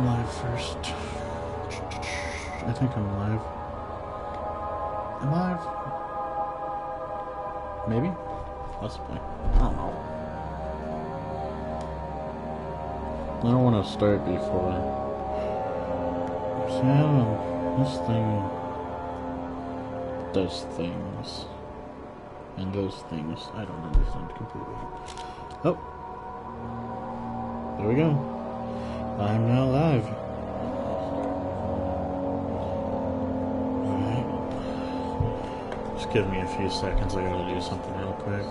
live first. I think I'm live. Am I live? Maybe? Possibly. I don't know. I don't want to start before. See, I don't know. This thing does things. And those things I don't understand completely. Oh. There we go. I'm now live. Alright. Just give me a few seconds. I gotta do something real quick.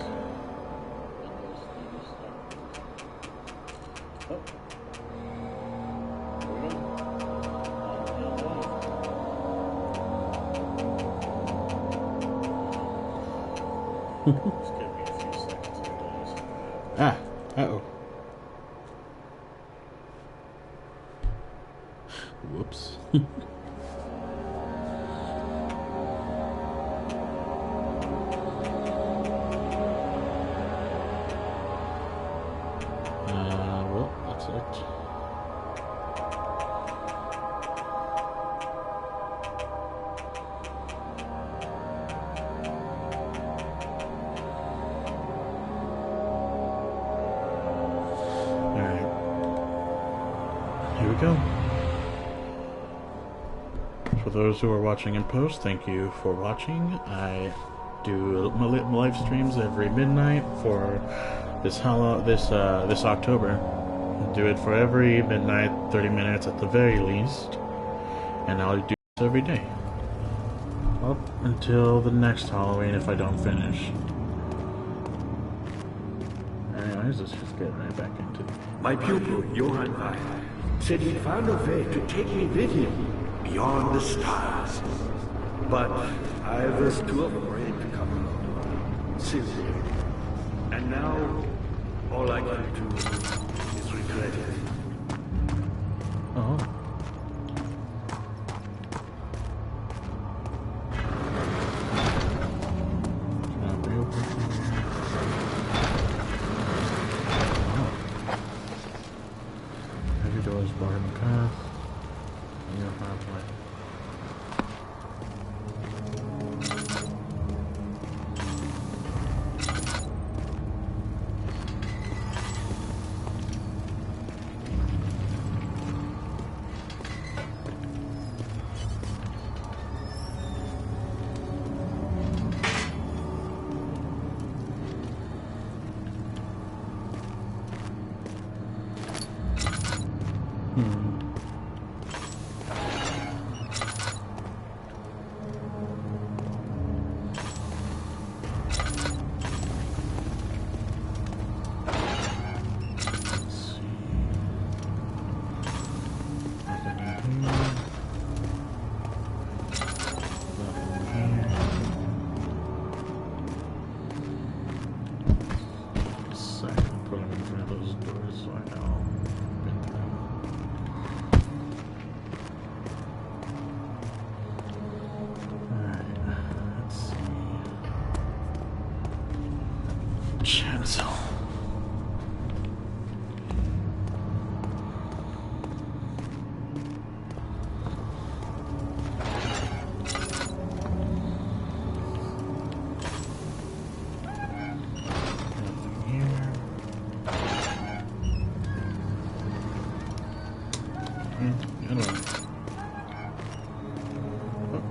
Just give me a few seconds. Uh-oh. Whoops. Well, that's it. Alright. Here we go. For those who are watching in post, thank you for watching. I do my live streams every midnight for this October. Do it for every midnight, 30 minutes at the very least, and I'll do this every day up until the next Halloween if I don't finish. Anyways, let's just get right back into it. My pupil, Johann Weil, said he found a way to take me with him beyond the stars. But I was too afraid to come alone. Simply. And now, all I can do is regret it. Oh. Every door is barred in the path. You don't have light. Chainsaw.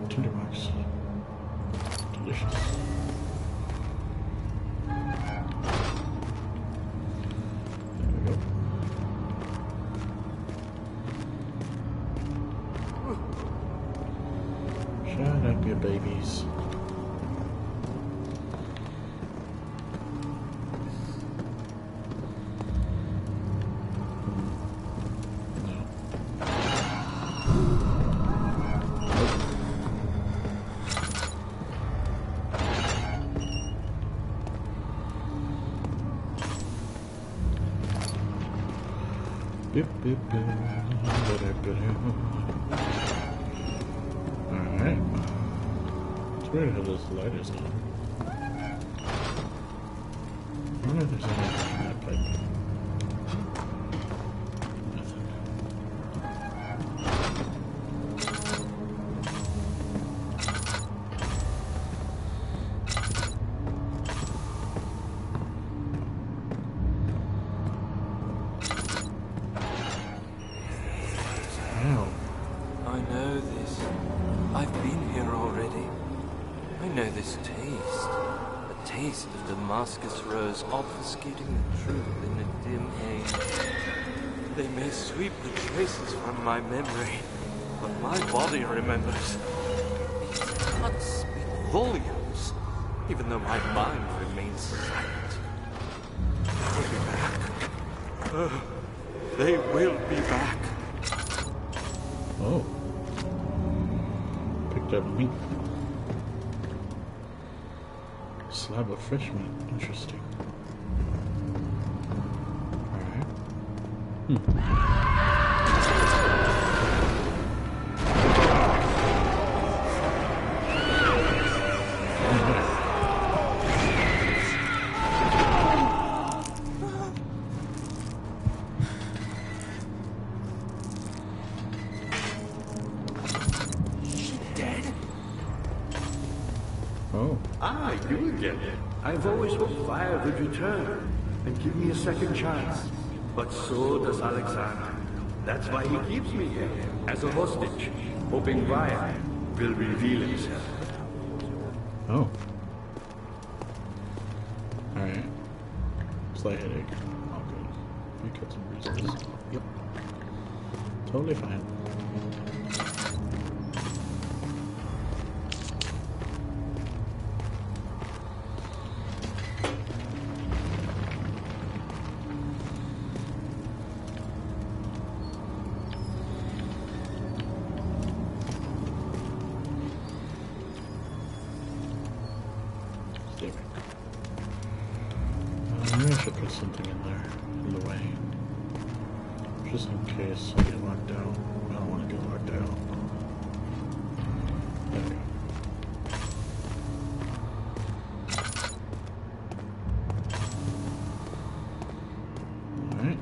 Tinderbox. Delicious. Shut up, you babies. Alright. It's weird how this light is on. I wonder if there's anything in that pipe. Nothing. Wow. I know this. I've been here already. I know this taste. A taste of Damascus rose obfuscating the truth in a dim haze. They may sweep the traces from my memory, but my body remembers. These cuts speak volumes, even though my mind remains silent. They'll be back. They will be back. Oh. Picked up meat. Slab of fresh meat. Interesting. Alright. Oh. Ah, you again. I've always hoped fire would return and give me a second chance. But so does Alexander. That's why he keeps me here, as a hostage, hoping fire will reveal himself. Oh. Alright. Slight headache. All good. You cut some bruises. Yep. Totally fine. Maybe I should put something in there, in the way. Just in case I get locked out. I don't want to get locked out. There we go. Alright,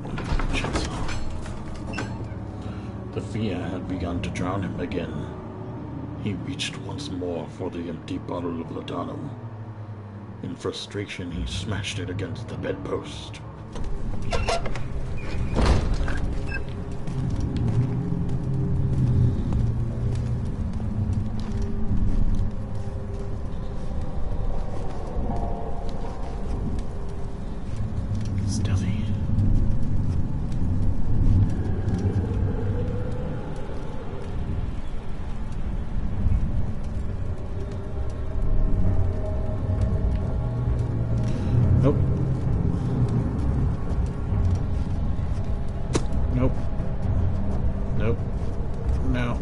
chainsaw. The fear had begun to drown him again. He reached once more for the empty bottle of laudanum. In frustration, he smashed it against the bedpost. Stealthy. Nope. Nope. Nope. No.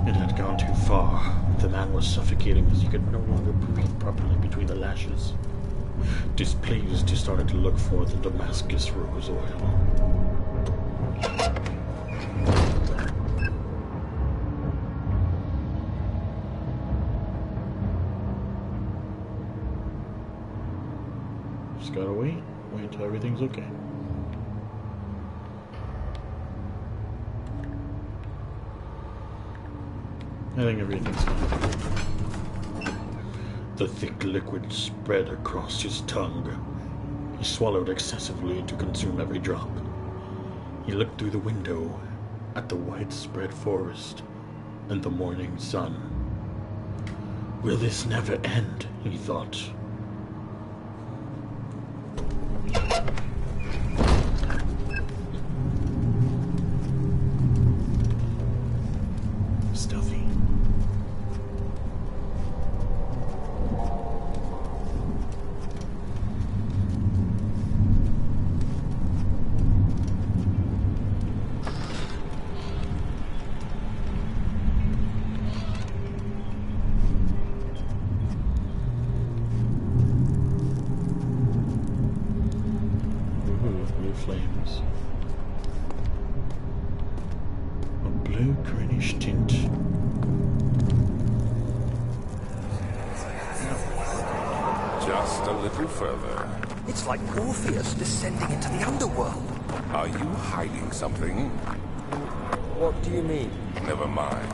It had gone too far. The man was suffocating as he could no longer breathe properly between the lashes. Displeased, he started to look for the Damascus rose oil. Just gotta wait until everything's okay. I think everything's fine. The thick liquid spread across his tongue. He swallowed excessively to consume every drop. He looked through the window at the widespread forest and the morning sun. Will this never end? He thought. Stealthy. Blue flames. A blue greenish tint. Just a little further. It's like Morpheus descending into the underworld. Are you hiding something? What do you mean? Never mind.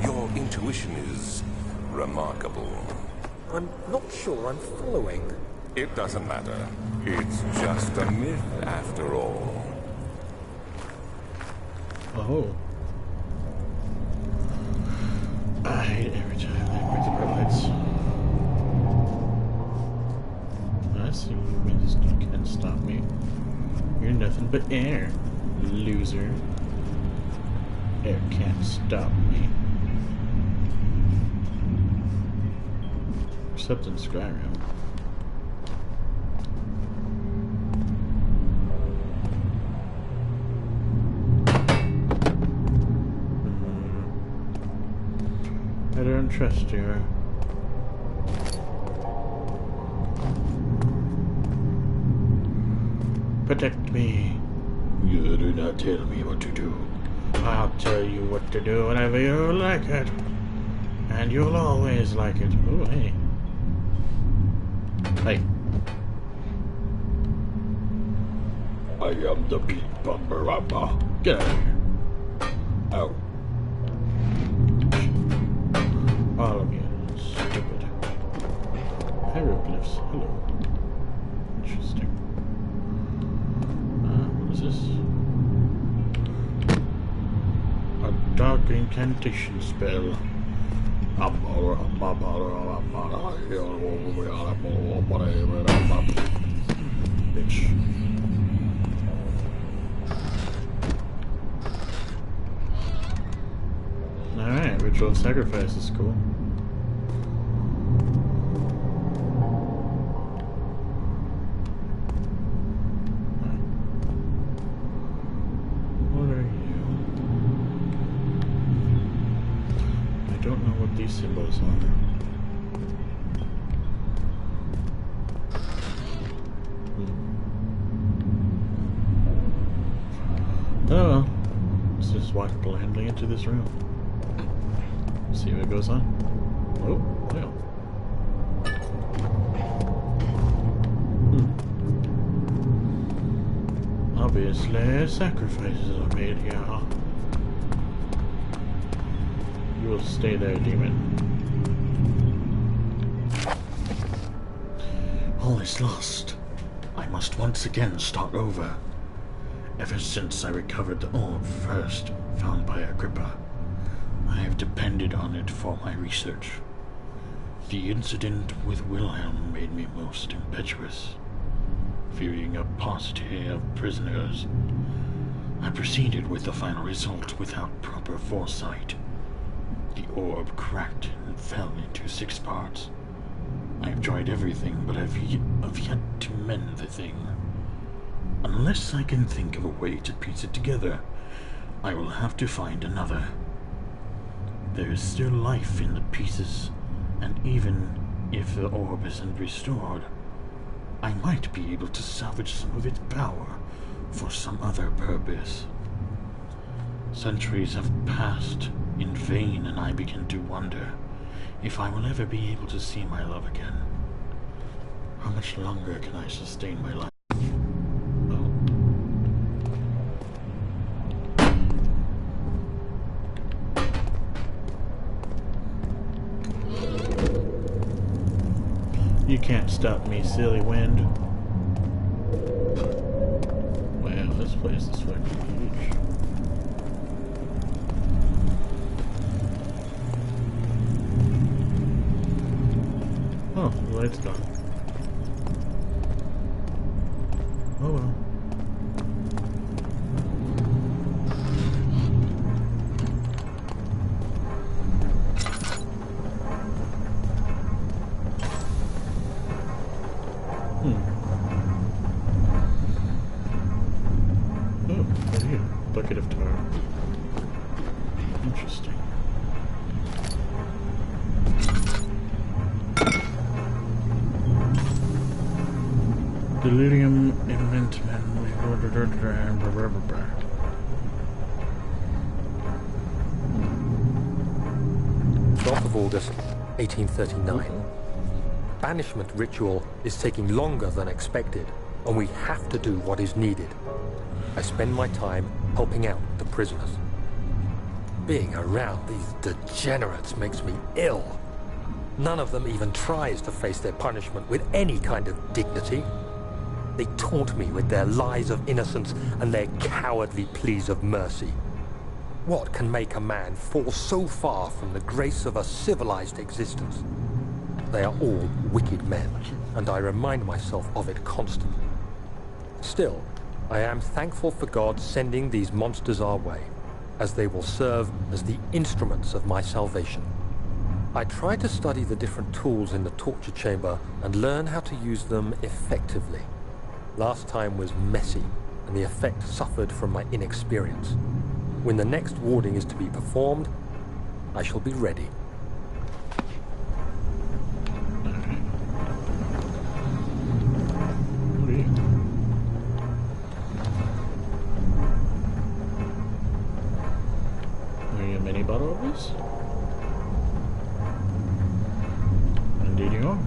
You're intuition is remarkable. I'm not sure I'm following. It doesn't matter. It's just a myth after all. Oh. I hate every time they make the bright lights. I see you, just you can't stop me. You're nothing but air, loser. Air can't stop me. Except in Skyrim. I don't trust you. Protect me. You do not tell me what to do. I'll tell you what to do whenever you like it. And you'll always like it. Oh, hey. Hey. I am the beat bumper rapper. Get out of here. Out. All of you. Stupid. Hieroglyphs. Hello. Interesting. What is this? A dark incantation spell. Bitch. Alright, ritual sacrifice is cool. What are you? I don't know what these symbols are. Oh well. Let's just walk blindly into this room. See what goes on. Oh, well. Obviously, sacrifices are made here. You will stay there, demon. All is lost. I must once again start over. Ever since I recovered the orb first found by Agrippa, I have depended on it for my research. The incident with Wilhelm made me most impetuous. Fearing a paucity of prisoners, I proceeded with the final result without proper foresight. The orb cracked and fell into 6 parts. I have tried everything, but have yet to mend the thing. Unless I can think of a way to piece it together, I will have to find another. There is still life in the pieces, and even if the orb isn't restored, I might be able to salvage some of its power for some other purpose. Centuries have passed in vain, and I begin to wonder if I will ever be able to see my love again. How much longer can I sustain my life? You can't stop me, silly wind. Wow, this place is fucking huge. Oh, the light's gone. Oh well. Oh, right here. Bucket of tar. Interesting. Delirium Inventment. 12th of August, 1839. Banishment ritual is taking longer than expected, and we have to do what is needed. I spend my time helping out the prisoners. Being around these degenerates makes me ill. None of them even tries to face their punishment with any kind of dignity. They taunt me with their lies of innocence and their cowardly pleas of mercy. What can make a man fall so far from the grace of a civilized existence? They are all wicked men, and I remind myself of it constantly. Still, I am thankful for God sending these monsters our way, as they will serve as the instruments of my salvation. I try to study the different tools in the torture chamber and learn how to use them effectively. Last time was messy, and the effect suffered from my inexperience. When the next warding is to be performed, I shall be ready. Are you a mini bottle of this? Indeed you are.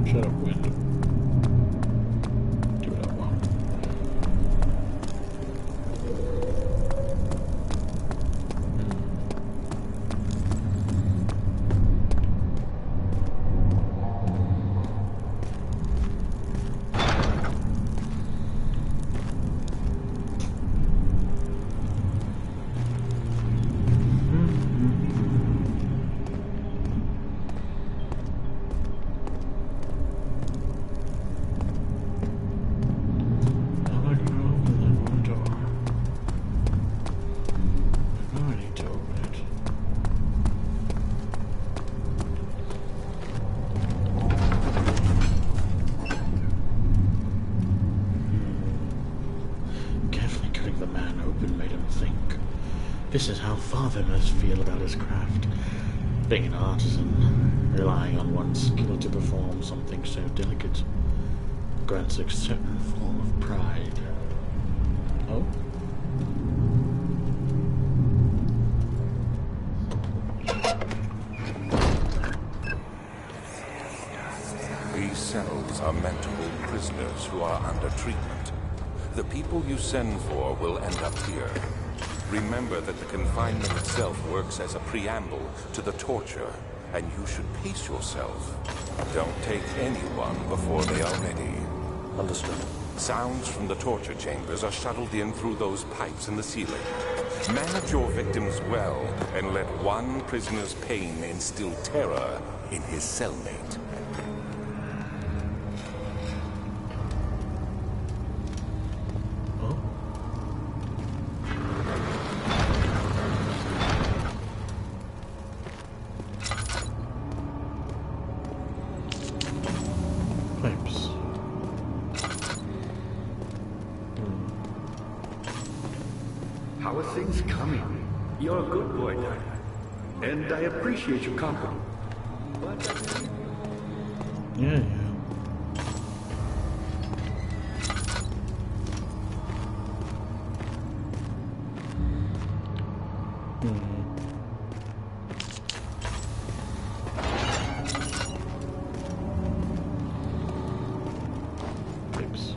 Shut up, wind. Do what I want. This is how Father must feel about his craft. Being an artisan, relying on one's skill to perform something so delicate, grants a certain form of pride. Oh? These cells are meant to hold prisoners who are under treatment. The people you send for will end up here. Remember that the confinement itself works as a preamble to the torture, and you should pace yourself. Don't take anyone before they are ready. Understood. Sounds from the torture chambers are shuttled in through those pipes in the ceiling. Manage your victims well, and let one prisoner's pain instill terror in his cellmate. Pipes. How are things coming? You're a good boy, Dad. And I appreciate your company. But Yeah. Pipes.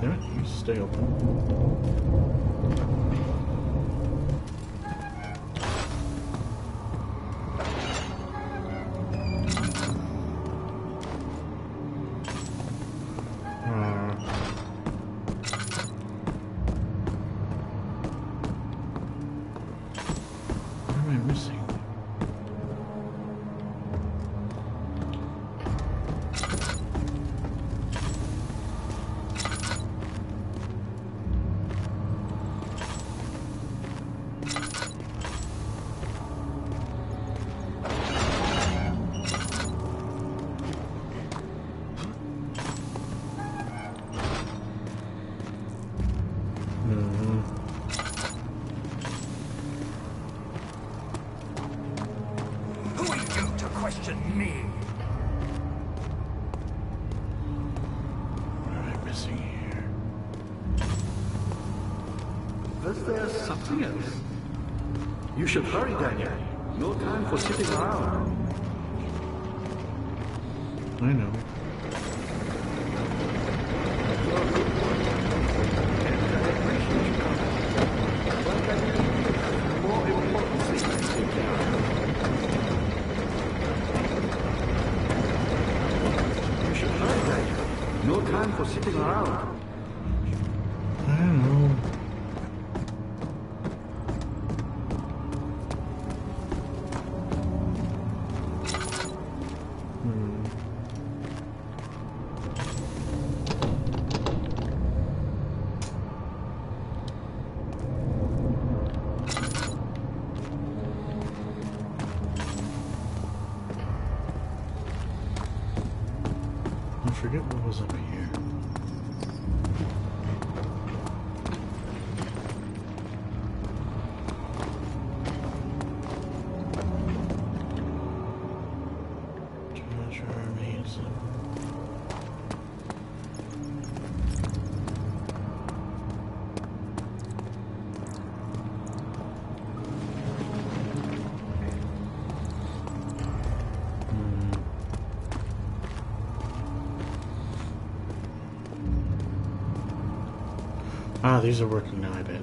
Damn it, you stay open. What am I missing? Who are you to question me? What am I missing here? is there something else? You should hurry, Daniel. No time for sitting around. I know. You're a good boy. And I appreciate you coming. But I believe you have more important things to take care of. You should hurry, Daniel. No time for sitting around. I don't know. forget what was up here. Treasure means. Ah, these are working now, I bet.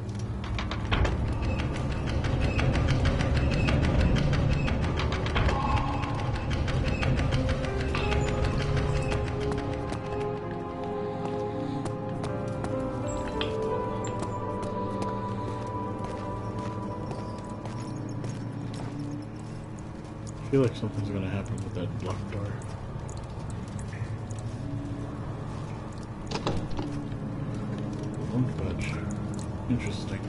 I feel like something's gonna happen with that locked door. Won't budge. Interesting.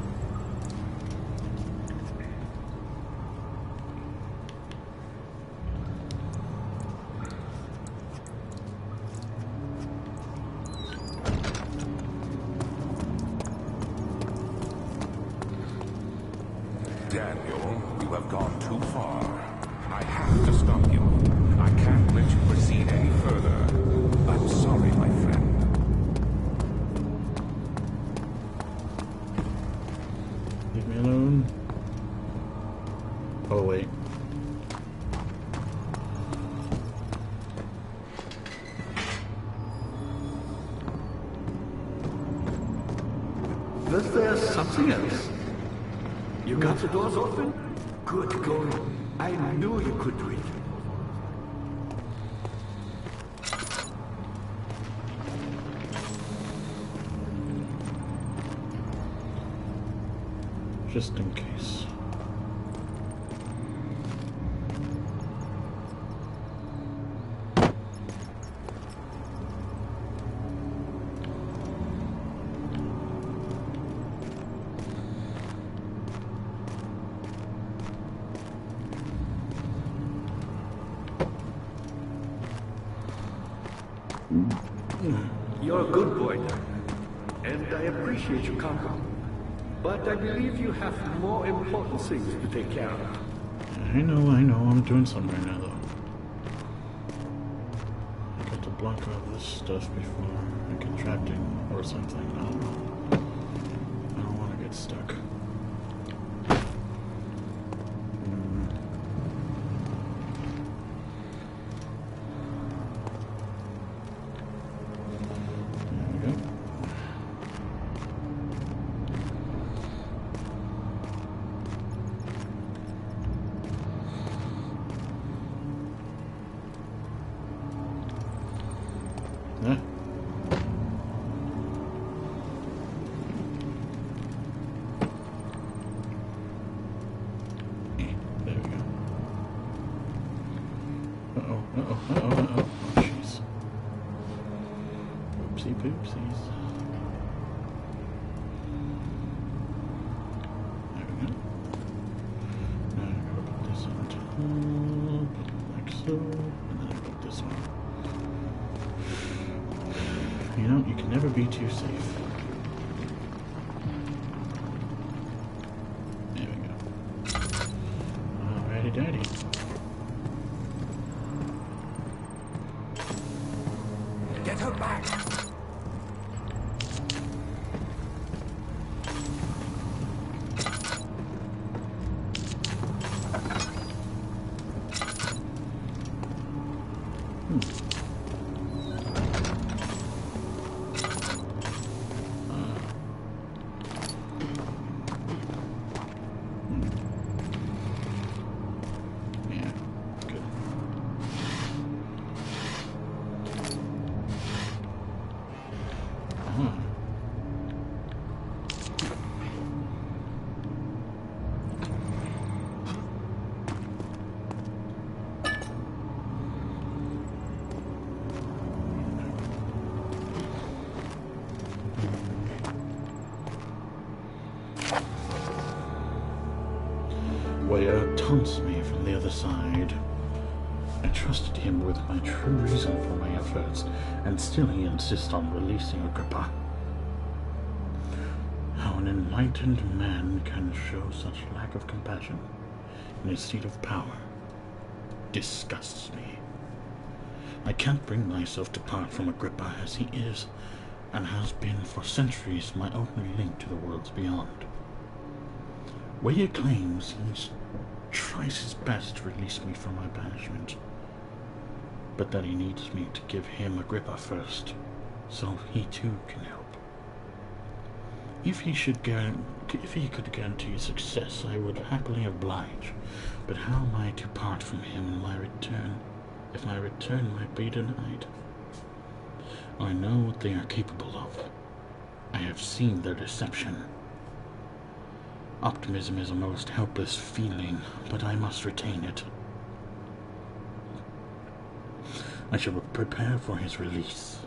Daniel, you have gone too far. I have to stop you. I can't let you proceed any further. I'm sorry, my friend. Leave me alone. Oh, wait. Was there something else? You got the doors open? Good going. I knew you could do it. Just in case. You're a good boy, Daniel, and I appreciate your comfort. But I believe you have more important things to take care of. I know, I'm doing something right now, though. I got to block all this stuff before I get trapped in, or something, I don't know. I don't want to get stuck. There we go. Huh? There we go. Uh-oh. Oh, jeez. Oopsie poopsies. There we go. Now I'm gonna put this on top, like so, and then I put this one. You know, you can never be too safe. There we go. Alrighty, daddy. Get her back! Yeah, good. Waya taunts me from the other side. I trusted him with my true reason for my efforts, and still he insists on releasing Agrippa. How an enlightened man can show such lack of compassion in his seat of power disgusts me. I can't bring myself to part from Agrippa, as he is, and has been for centuries, my only link to the worlds beyond. Weyer claims he tries his best to release me from my banishment, but that he needs me to give him Agrippa first, so he too can help. If he could guarantee success, I would happily oblige, but how am I to part from him in my return, if my return might be denied? I know what they are capable of. I have seen their deception. Optimism is a most helpless feeling, but I must retain it. I shall prepare for his release.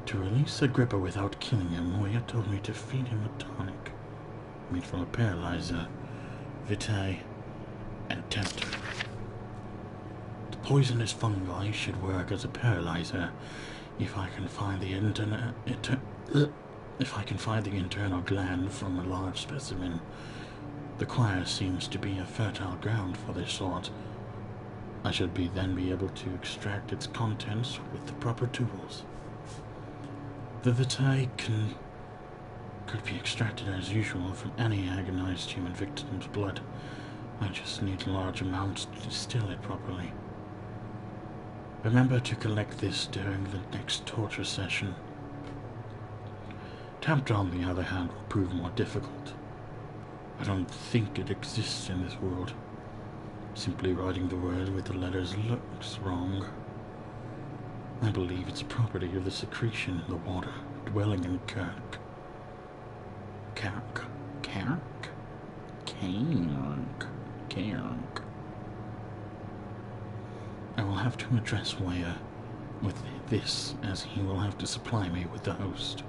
To release Agrippa without killing him, Moya told me to feed him a tonic made from a paralyzer, vitae, and tempter. The poisonous fungi should work as a paralyzer if I can find the internal gland from a large specimen. The choir seems to be a fertile ground for this sort. I should then be able to extract its contents with the proper tools. The vitae could be extracted as usual from any agonized human victim's blood. I just need large amounts to distill it properly. Remember to collect this during the next torture session. Tempter, on the other hand, will prove more difficult. I don't think it exists in this world. Simply writing the word with the letters looks wrong. I believe it's a property of the secretion in the water dwelling in Kirk. I will have to address Weyer with this, as he will have to supply me with the host.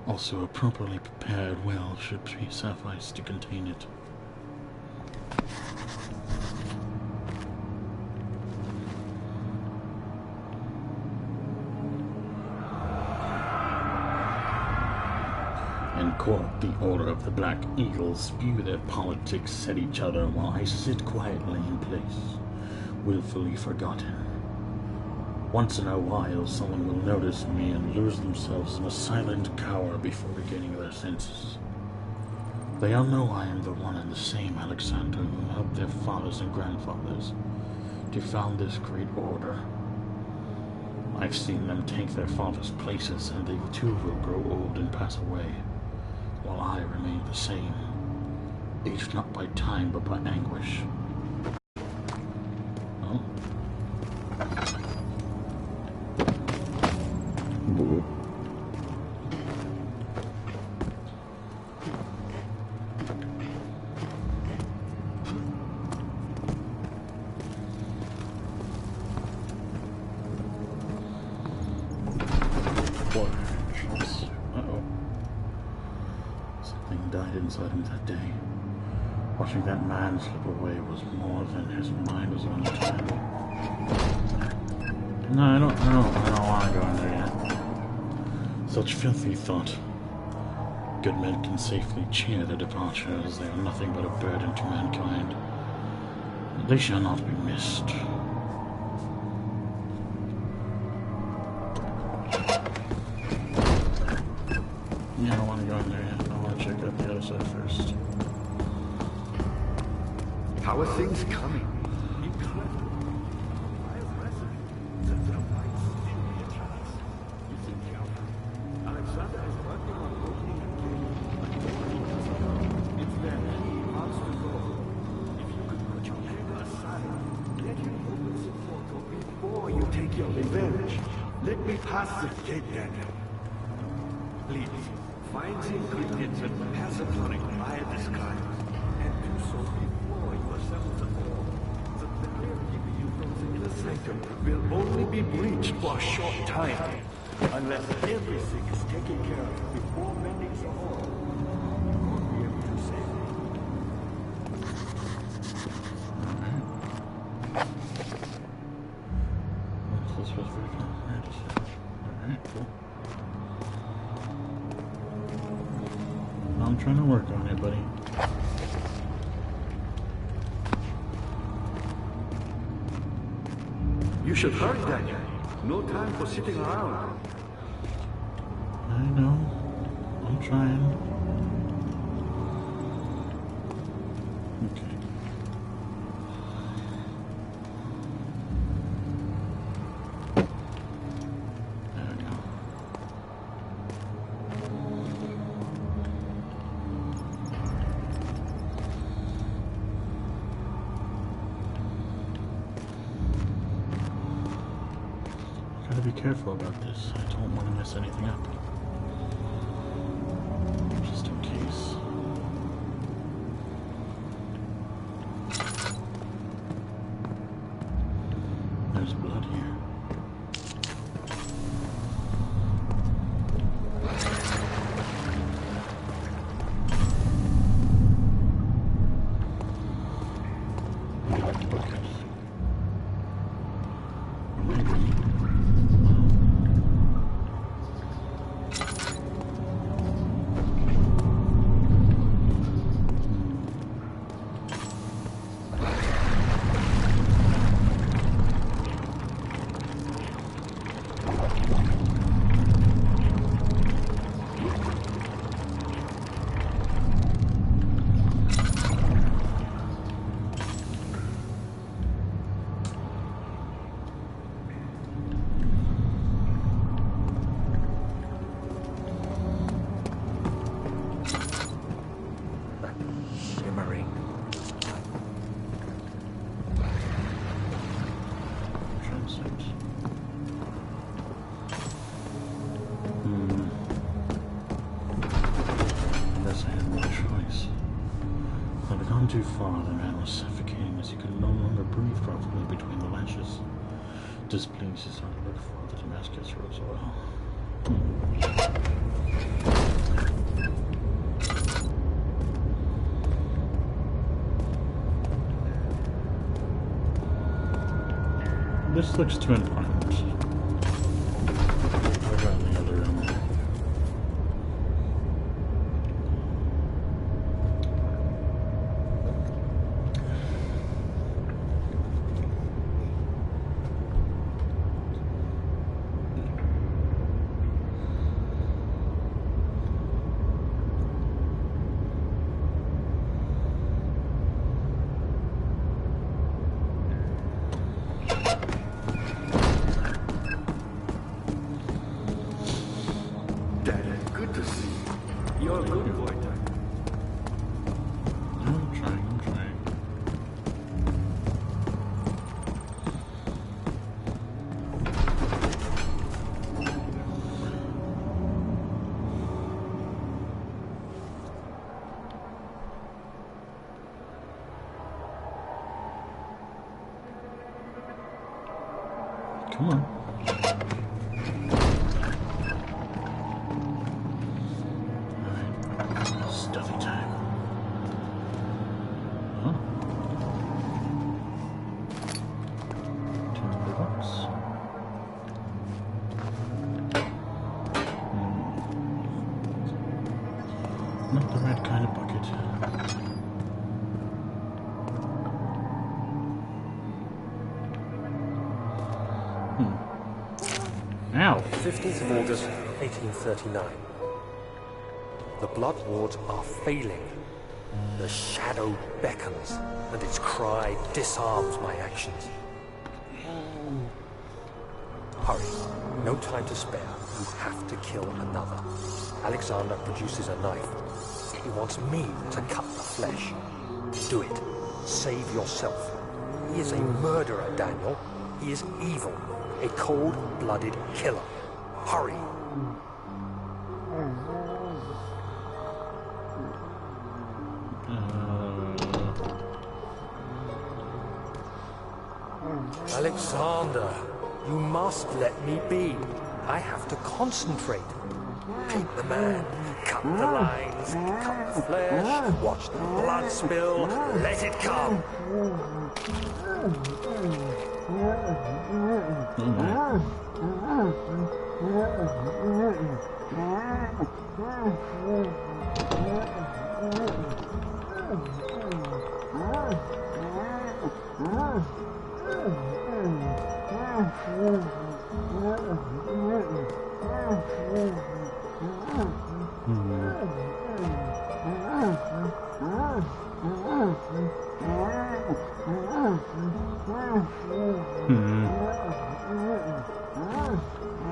Also, a properly prepared well should suffice to contain it. In court, the Order of the Black Eagles spew their politics at each other while I sit quietly in place, willfully forgotten. Once in a while, someone will notice me and lose themselves in a silent cower before regaining their senses. They all know I am the one and the same Alexander who helped their fathers and grandfathers to found this great order. I've seen them take their fathers' places, and they too will grow old and pass away, while I remain the same, aged not by time but by anguish. Oh. Boo. Uh-oh. Something died inside him that day. Watching that man slip away was more than his mind was willing to handle. No, I don't want to go in there yet. Such filthy thought. Good men can safely cheer their departure, as they are nothing but a burden to mankind. They shall not be missed. Yeah, I don't want to go in there yet. I want to check out the other side first. How are things coming? Take your revenge. Let me pass the gate then. Please, find the ingredients and pass it on it via the sky. And do so before you assemble the all. The barrier keeping you from the inner sanctum will only be breached for a short time. Unless everything is taken care of before mending the hall. You won't be able to save me. Alright, cool. I'm trying to work on it, buddy. You should hurry, Daniel. No time for sitting around. I know. I'm trying. Okay. There we go. Gotta be careful about this. I don't want to mess anything up. Just in case. There's blood here. Too far, the man was suffocating as he could no longer breathe properly between the lashes. Displeased, he started to look for the Damascus rose oil. This looks too important. What about the other room? Come on. Alright. Stuffy time. Huh? $200. Not the right kind of bucket. Ow. 15th of August, 1839. The blood wards are failing. The shadow beckons, and its cry disarms my actions. Hurry. No time to spare. You have to kill another. Alexander produces a knife. He wants me to cut the flesh. Do it. Save yourself. He is a murderer, Daniel. He is evil. A cold-blooded killer. Hurry! Alexander, you must let me be. I have to concentrate. Take the man, cut the lines, cut the flesh, watch the blood spill, let it come.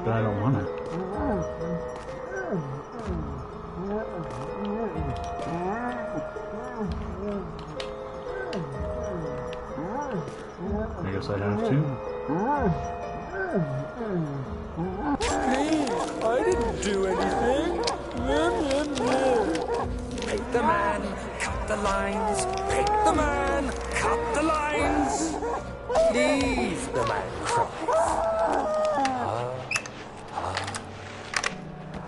But I don't want it. I guess I have to. Please, I didn't do anything. Take the man, cut the lines. Take the man, cut the lines. Please, the man cries.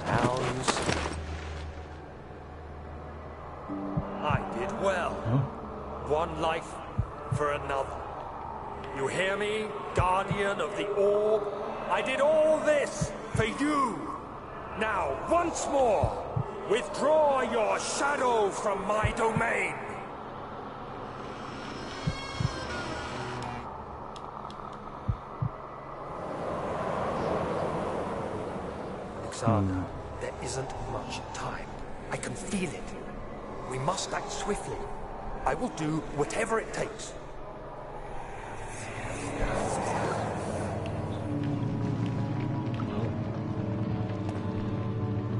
Towns. I did well. One life for another. You hear me, guardian of the orb? I did all this for you. Now, once more, withdraw your shadow from my domain. Alexander, there isn't much time. I can feel it. We must act swiftly. I will do whatever it takes.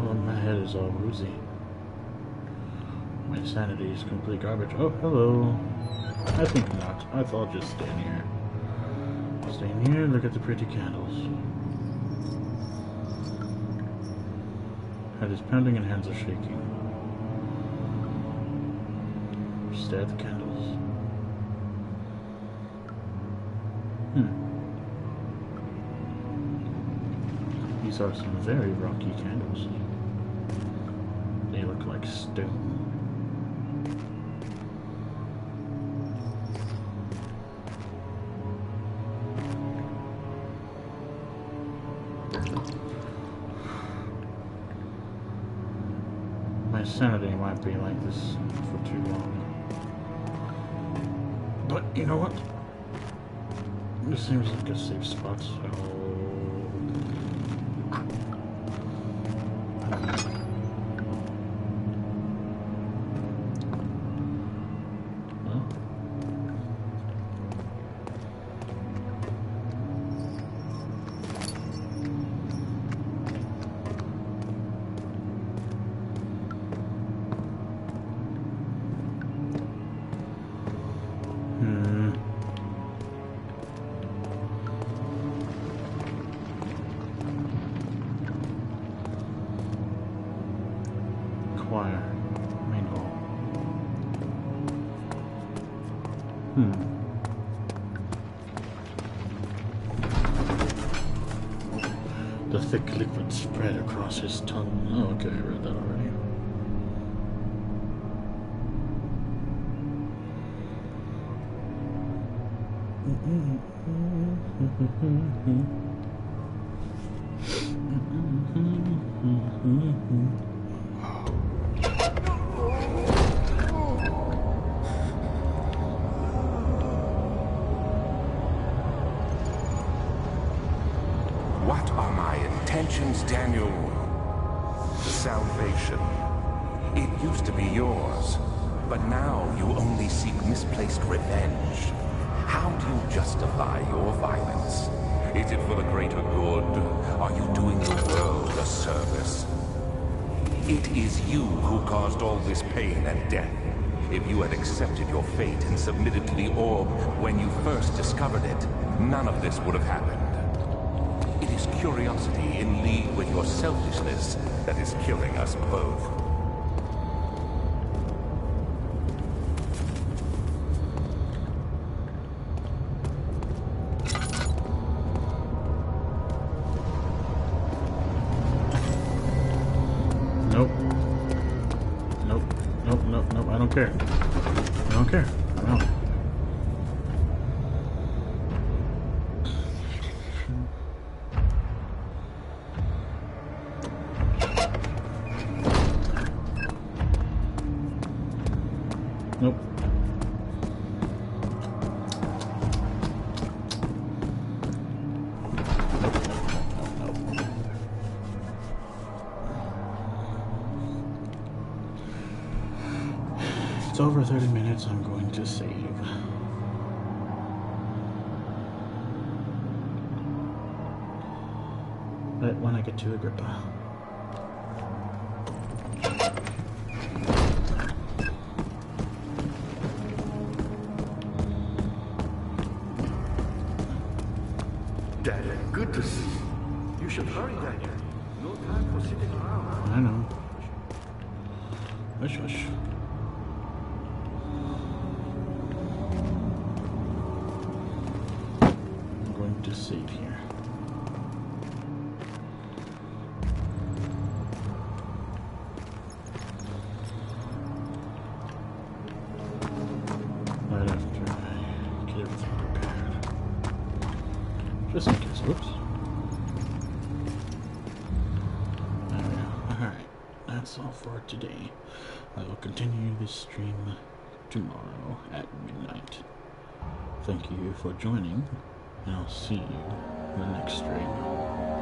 Oh, my head is all woozy. My sanity is complete garbage. Oh, hello. I think not. I thought I'll just stand here. Stand here, look at the pretty candles. Head is pounding and hands are shaking. Stare at the candles. These are some very rocky candles. They look like stone. My sanity might be like this for too long. But you know what? This seems like a safe spot, so... Choir. Main hall. The thick liquid spread across his tongue. Oh, okay, I read that already. What are my intentions, Daniel? Salvation. It used to be yours, but now you only seek misplaced revenge. How do you justify your violence? Is it for the greater good? Are you doing the world a service? It is you who caused all this pain and death. If you had accepted your fate and submitted to the orb when you first discovered it, none of this would have happened. It is curiosity in league with your selfishness that is killing us both. don't care. I don't care. I'm out. Nope. It's over 30 minutes. I'm going to save. But when I get to Agrippa. Daniel, good to see you. You should hurry, Daniel. No time for sitting around. I know. Hush, hush. I'm going to save here. Right after I get everything prepared. Just in case. Whoops. There we go. Alright. That's all for today. I will continue this stream tomorrow at midnight. Thank you for joining, and I'll see you in the next stream.